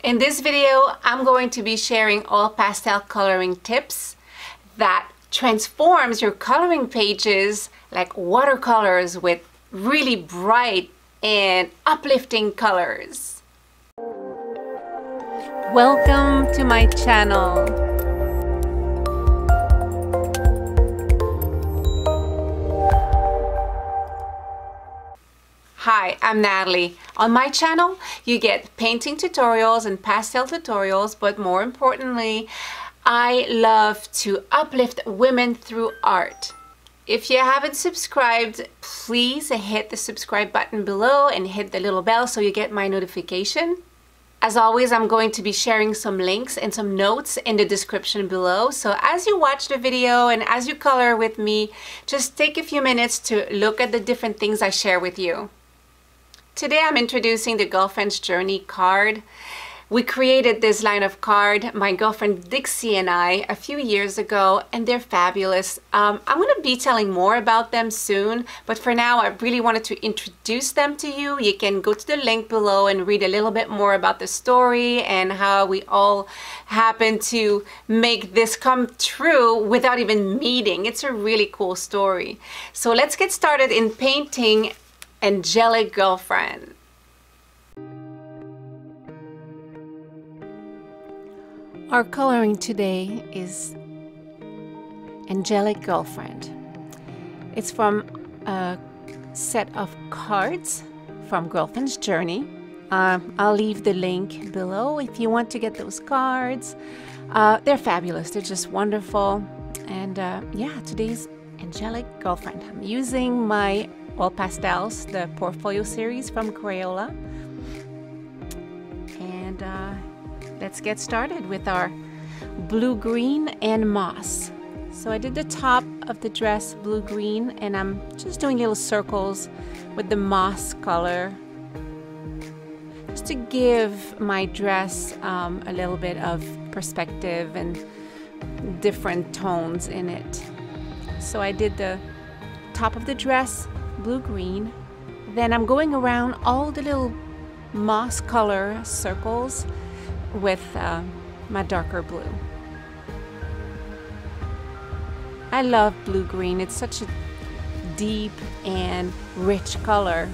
In this video, I'm going to be sharing all pastel coloring tips that transforms your coloring pages like watercolors with really bright and uplifting colors. Welcome to my channel. Hi, I'm Natalie. On my channel, you get painting tutorials and pastel tutorials, but more importantly, I love to uplift women through art. If you haven't subscribed, please hit the subscribe button below and hit the little bell so you get my notification. As always, I'm going to be sharing some links and some notes in the description below. So as you watch the video and as you color with me, just take a few minutes to look at the different things I share with you. Today I'm introducing the Girlfriend's Journey card. We created this line of card, my girlfriend DIXIE and I, a few years ago, and they're fabulous. I'm going to be telling more about them soon, but for now I really wanted to introduce them to you. You can go to the link below and read a little bit more about the story and how we all happen to make this come true without even meeting. It's a really cool story. So let's get started in painting Angelic Girlfriend. Our coloring today is Angelic Girlfriend. It's from a set of cards from Girlfriend's Journey. I'll leave the link below if you want to get those cards. They're fabulous. They're just wonderful. And yeah, today's Angelic Girlfriend. I'm using my all pastels, the Portfolio series from Crayola. And let's get started with our blue-green and moss. So I did the top of the dress blue-green, and I'm just doing little circles with the moss color just to give my dress a little bit of perspective and different tones in it. So I did the top of the dress blue-green, then I'm going around all the little moss color circles with my darker blue. I love blue-green. It's such a deep and rich color.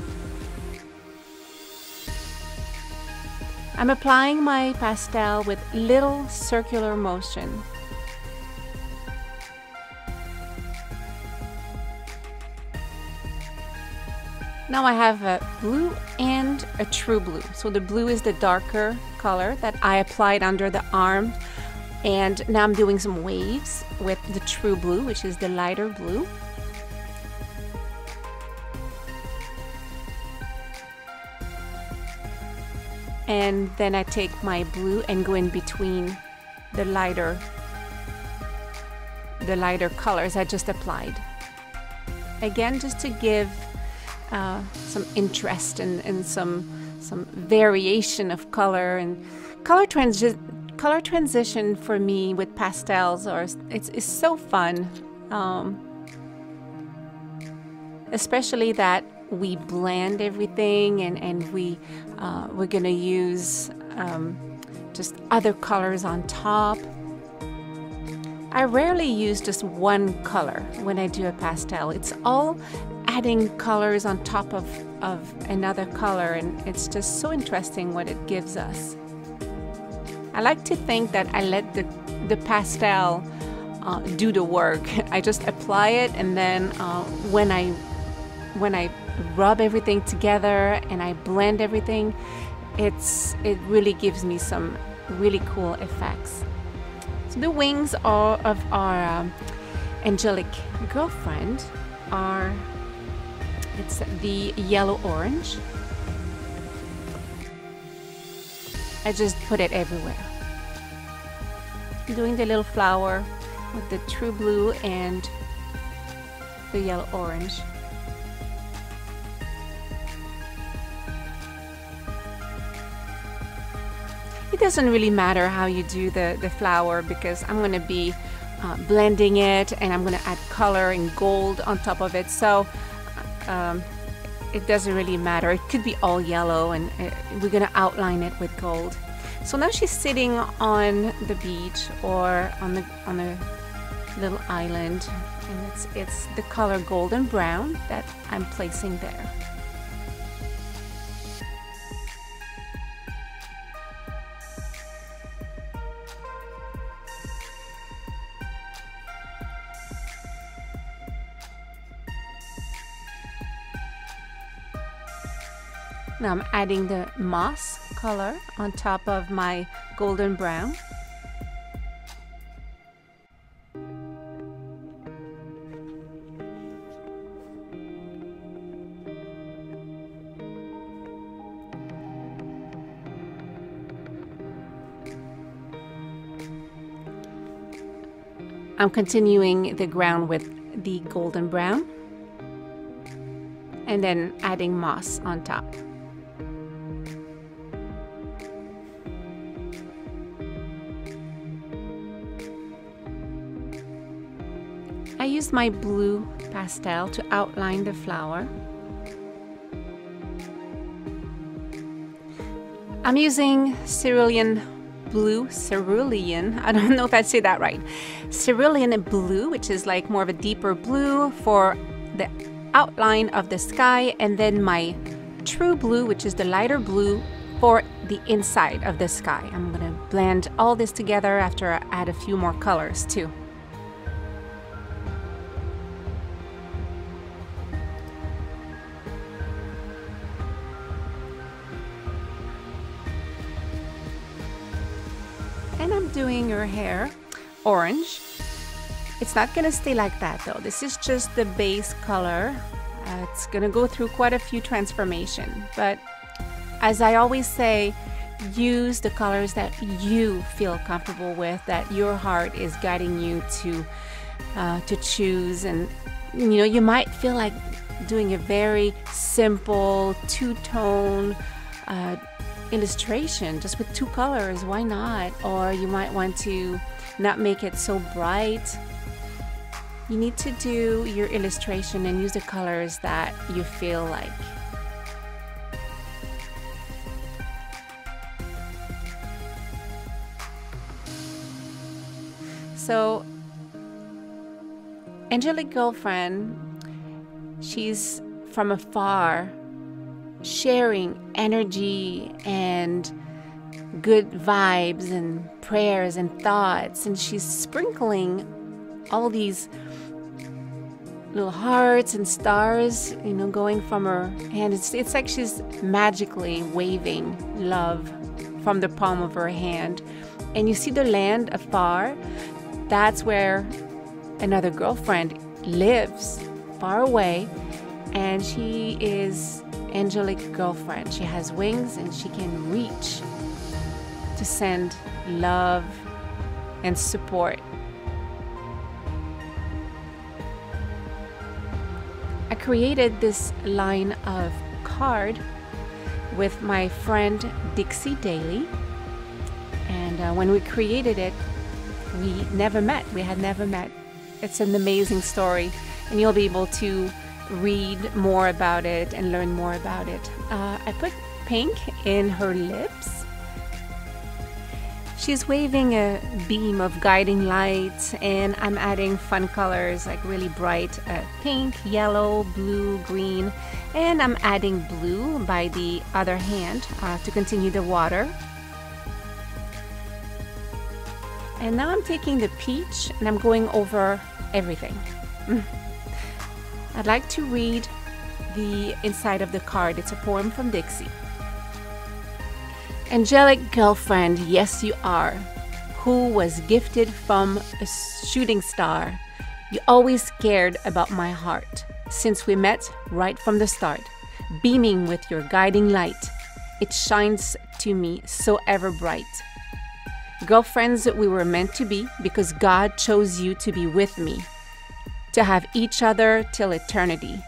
I'm applying my pastel with little circular motion. Now I have a blue and a true blue. So the blue is the darker color that I applied under the arm. And now I'm doing some waves with the true blue, which is the lighter blue. And then I take my blue and go in between the lighter colors I just applied. Again, just to give some interest and some variation of color and color transition for me with pastels, or it's so fun, especially that we blend everything and we're gonna use just other colors on top. I rarely use just one color when I do a pastel. It's all adding colors on top of another color, and it's just so interesting what it gives us. I like to think that I let the pastel do the work. I just apply it, and then when I rub everything together and I blend everything, it really gives me some really cool effects. So the wings of our Angelic Girlfriend are, it's the yellow-orange. I just put it everywhere. I'm doing the little flower with the true blue and the yellow-orange. It doesn't really matter how you do the flower, because I'm going to be blending it, and I'm going to add color and gold on top of it. So it doesn't really matter. It could be all yellow, and we're going to outline it with gold. So now she's sitting on the beach or on a little island, and it's the color golden brown that I'm placing there. Now I'm adding the moss color on top of my golden brown. I'm continuing the ground with the golden brown and then adding moss on top. I used my blue pastel to outline the flower. I'm using cerulean blue, I don't know if I say that right. Cerulean blue, which is like more of a deeper blue for the outline of the sky, and then my true blue, which is the lighter blue for the inside of the sky. I'm gonna blend all this together after I add a few more colors too. And I'm doing her hair orange. It's not gonna stay like that though. This is just the base color. It's gonna go through quite a few transformations. But as I always say, use the colors that you feel comfortable with, that your heart is guiding you to choose. And you know, you might feel like doing a very simple two-tone illustration just with two colors. Why not? Or you might want to not make it so bright. You need to do your illustration and use the colors that you feel like. So Angelic Girlfriend, she's from afar sharing energy and good vibes and prayers and thoughts, and she's sprinkling all these little hearts and stars, you know, going from her hand. It's like she's magically waving love from the palm of her hand. And you see the land afar. That's where another girlfriend lives, far away, and she is Angelic Girlfriend. She has wings and she can reach to send love and support. I created this line of card with my friend DIXIE daily, and when we created it, we never met. We had never met. It's an amazing story, and you'll be able to read more about it and learn more about it. I put pink in her lips. She's waving a beam of guiding light, and I'm adding fun colors like really bright pink, yellow, blue, green, and I'm adding blue by the other hand to continue the water. And now I'm taking the peach and I'm going over everything. I'd like to read the inside of the card. It's a poem from DIXIE. Angelic girlfriend, yes you are, who was gifted from a shooting star. You always cared about my heart, since we met right from the start, beaming with your guiding light. It shines to me so ever bright. Girlfriends, we were meant to be because God chose you to be with me, to have each other till eternity.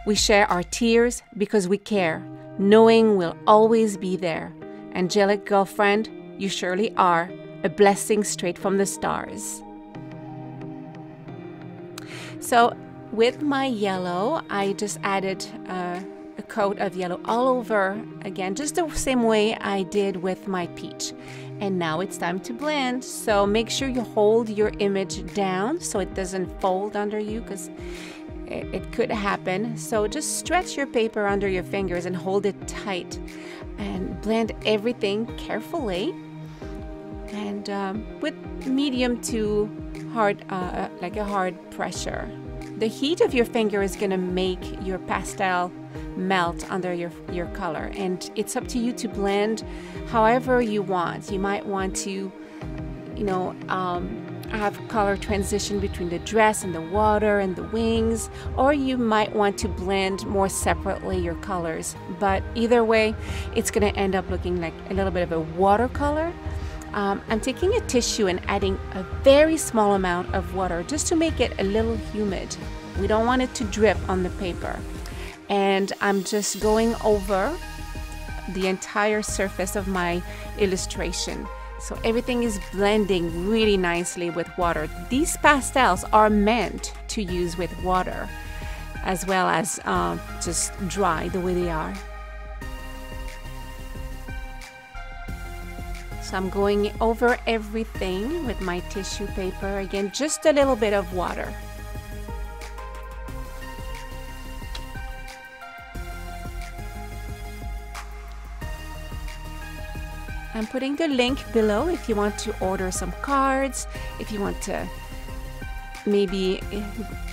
We share our tears because we care, knowing we'll always be there. Angelic girlfriend, you surely are a blessing straight from the stars. So with my yellow, I just added a coat of yellow all over again, just the same way I did with my peach. And now it's time to blend. So make sure you hold your image down so it doesn't fold under you, because it could happen. So just stretch your paper under your fingers and hold it tight and blend everything carefully, and with medium to hard, like a hard pressure. The heat of your finger is going to make your pastel melt under your color, and it's up to you to blend however you want. You might want to, you know, have color transition between the dress and the water and the wings, or you might want to blend more separately your colors. But either way, it's going to end up looking like a little bit of a watercolor. I'm taking a tissue and adding a very small amount of water just to make it a little humid. We don't want it to drip on the paper. And I'm just going over the entire surface of my illustration. So everything is blending really nicely with water. These pastels are meant to use with water, as well as just dry the way they are. So I'm going over everything with my tissue paper. Again, just a little bit of water. I'm putting the link below if you want to order some cards, if you want to maybe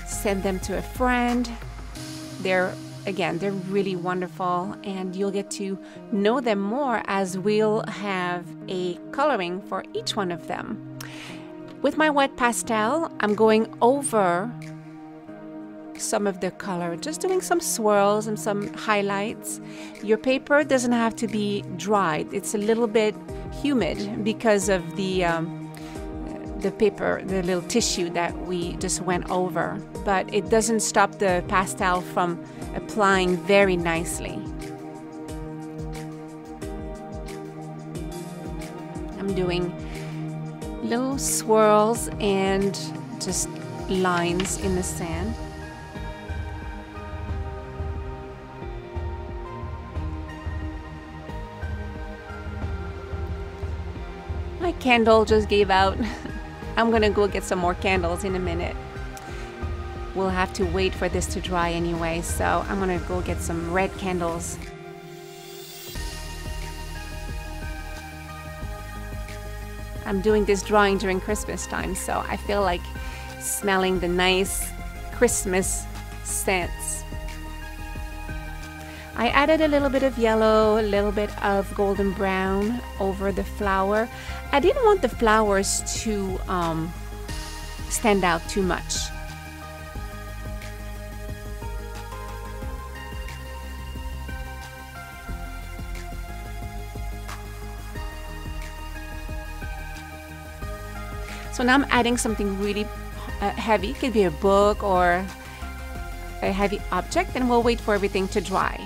send them to a friend. They're really wonderful, and you'll get to know them more as we'll have a coloring for each one of them. With my wet pastel, I'm going over some of the color, just doing some swirls and some highlights. Your paper doesn't have to be dried. It's a little bit humid because of the paper, the little tissue that we just went over, but it doesn't stop the pastel from applying very nicely. I'm doing little swirls and just lines in the sand. My candle just gave out. I'm gonna go get some more candles in a minute. We'll have to wait for this to dry anyway, so I'm gonna go get some red candles. I'm doing this drawing during Christmas time, so I feel like smelling the nice Christmas scents. I added a little bit of yellow, a little bit of golden brown over the flower. I didn't want the flowers to stand out too much. So now I'm adding something really heavy. It could be a book or a heavy object, and we'll wait for everything to dry.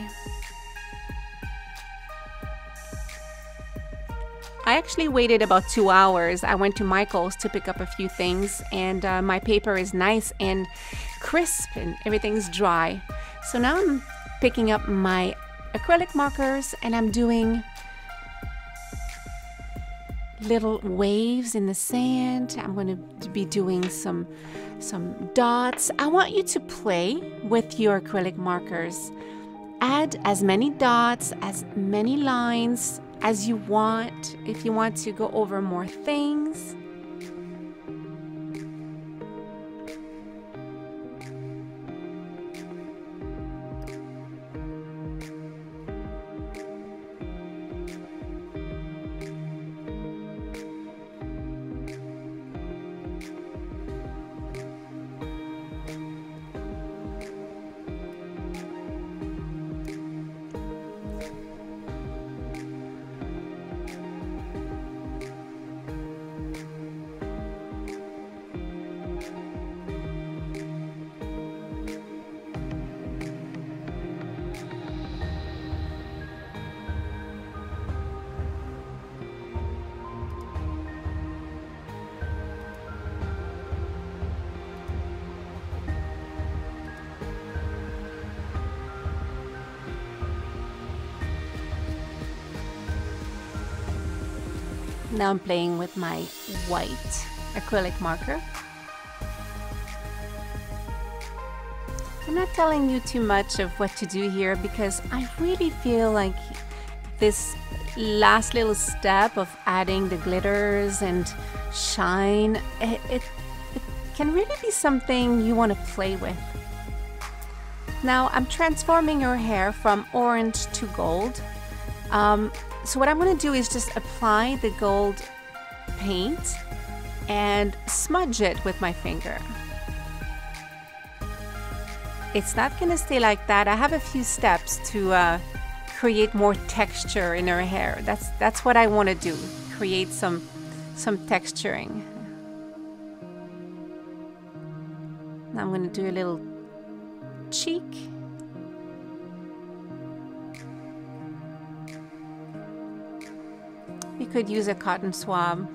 I actually waited about 2 hours. I went to Michael's to pick up a few things, and my paper is nice and crisp and everything's dry. So now I'm picking up my acrylic markers and I'm doing little waves in the sand. I'm going to be doing some dots. I want you to play with your acrylic markers. Add as many dots, as many lines as you want. If you want to go over more things. Now I'm playing with my white acrylic marker. I'm not telling you too much of what to do here because I really feel like this last little step of adding the glitters and shine, it can really be something you want to play with. Now I'm transforming her hair from orange to gold. So what I'm going to do is just apply the gold paint and smudge it with my finger. It's not going to stay like that. I have a few steps to create more texture in her hair. That's what I want to do. Create some texturing. Now I'm going to do a little cheek. You could use a cotton swab.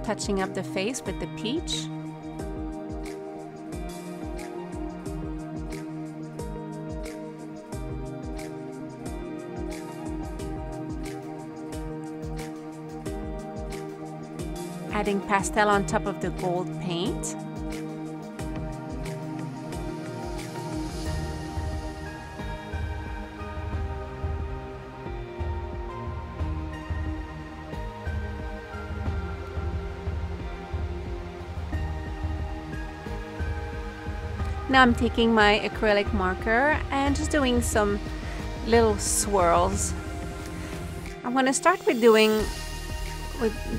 Touching up the face with the peach. Adding pastel on top of the gold paint. Now I'm taking my acrylic marker and just doing some little swirls. I'm going to start with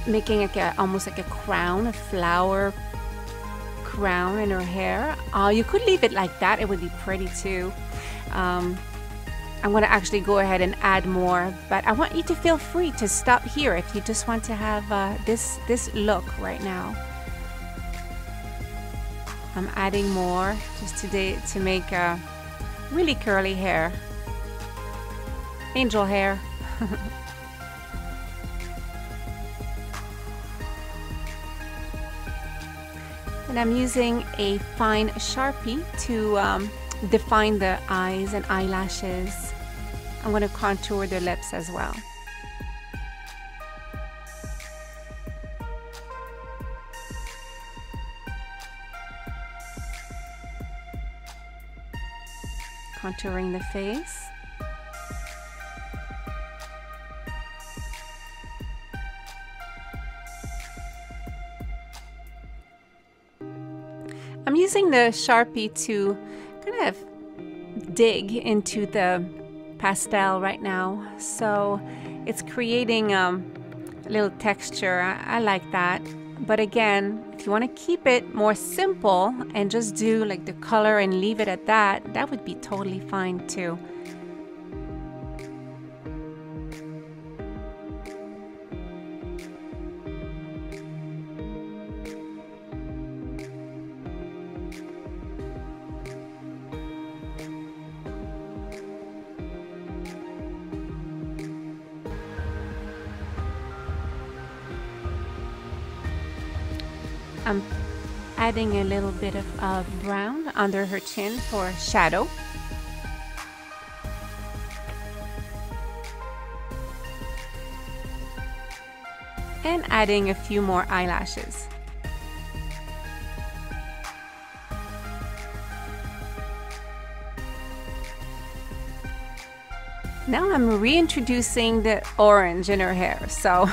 making like almost like a crown, a flower crown in her hair. You could leave it like that, it would be pretty too. I'm going to actually go ahead and add more, but I want you to feel free to stop here if you just want to have this look right now. I'm adding more just today to make really curly hair, angel hair. And I'm using a fine sharpie to define the eyes and eyelashes. I'm going to contour the lips as well. Contouring the face. I'm using the Sharpie to kind of dig into the pastel right now, so it's creating a little texture. I like that, but again, if you want to keep it more simple and just do like the color and leave it at that, that would be totally fine too. I'm adding a little bit of brown under her chin for shadow. And adding a few more eyelashes. Now I'm reintroducing the orange in her hair. So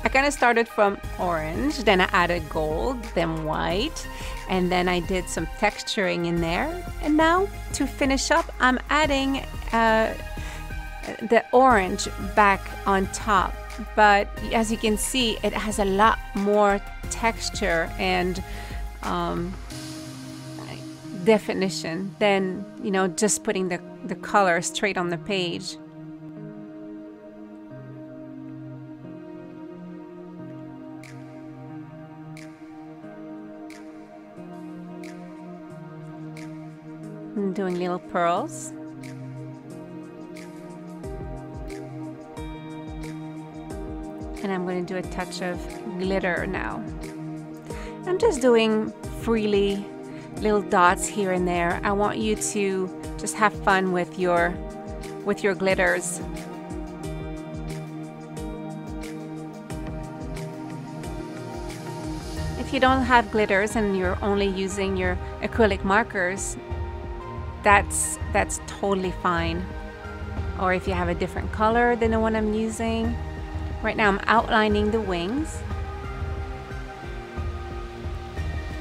I kind of started from orange, then I added gold, then white, and then I did some texturing in there. And now to finish up, I'm adding the orange back on top. But as you can see, it has a lot more texture and definition than, you know, just putting the color straight on the page. I'm doing little pearls. And I'm going to do a touch of glitter now. I'm just doing freely little dots here and there. I want you to just have fun with your with your glitters. If you don't have glitters and you're only using your acrylic markers, that's totally fine. Or if you have a different color than the one I'm using. Right now I'm outlining the wings.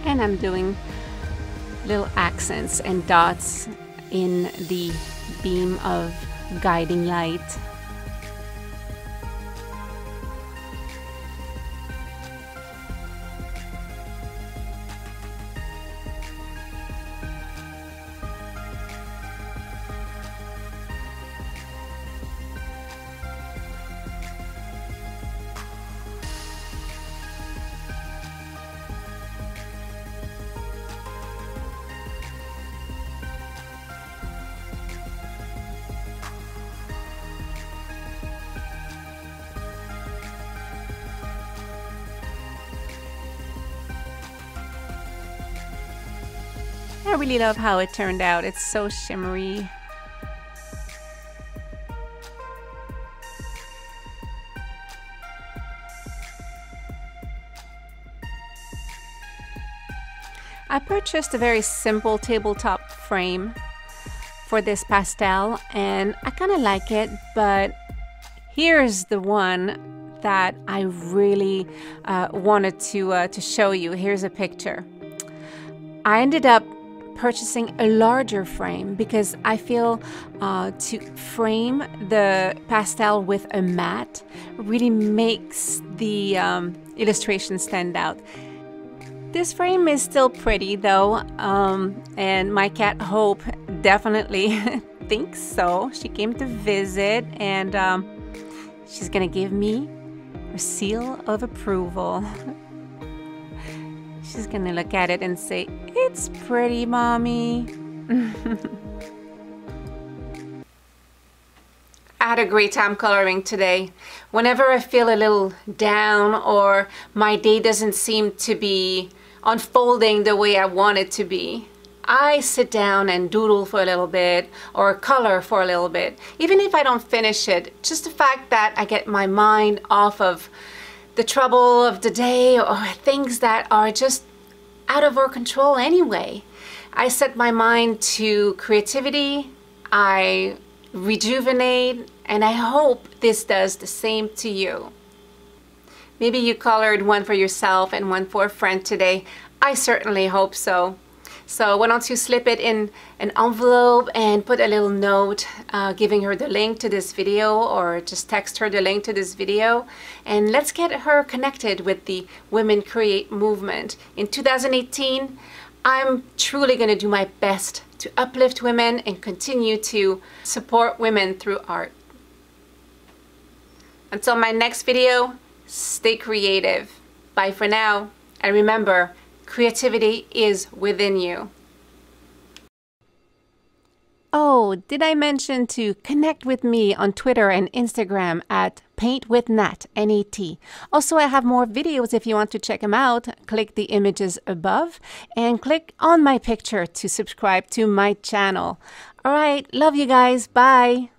And I'm doing little accents and dots in the beam of guiding light. I really love how it turned out. It's so shimmery. I purchased a very simple tabletop frame for this pastel and I kind of like it, but here's the one that I really wanted to show you. Here's a picture. I ended up purchasing a larger frame because I feel to frame the pastel with a mat really makes the illustration stand out. This frame is still pretty though, and my cat Hope definitely thinks so. She came to visit and she's gonna give me her seal of approval. She's gonna look at it and say, "It's pretty, Mommy." I had a great time coloring today. Whenever I feel a little down or my day doesn't seem to be unfolding the way I want it to be, I sit down and doodle for a little bit or color for a little bit. Even if I don't finish it, just the fact that I get my mind off of the trouble of the day or things that are just out of our control anyway. I set my mind to creativity, I rejuvenate, and I hope this does the same to you. Maybe you colored one for yourself and one for a friend today. I certainly hope so. So why don't you slip it in an envelope and put a little note giving her the link to this video, or just text her the link to this video, and let's get her connected with the Women Create movement. In 2018, I'm truly going to do my best to uplift women and continue to support women through art. Until my next video, stay creative. Bye for now, and remember, creativity is within you. Oh, did I mention to connect with me on Twitter and Instagram at paintwithnat, N-A-T. Also, I have more videos if you want to check them out. Click the images above and click on my picture to subscribe to my channel. All right, love you guys. Bye.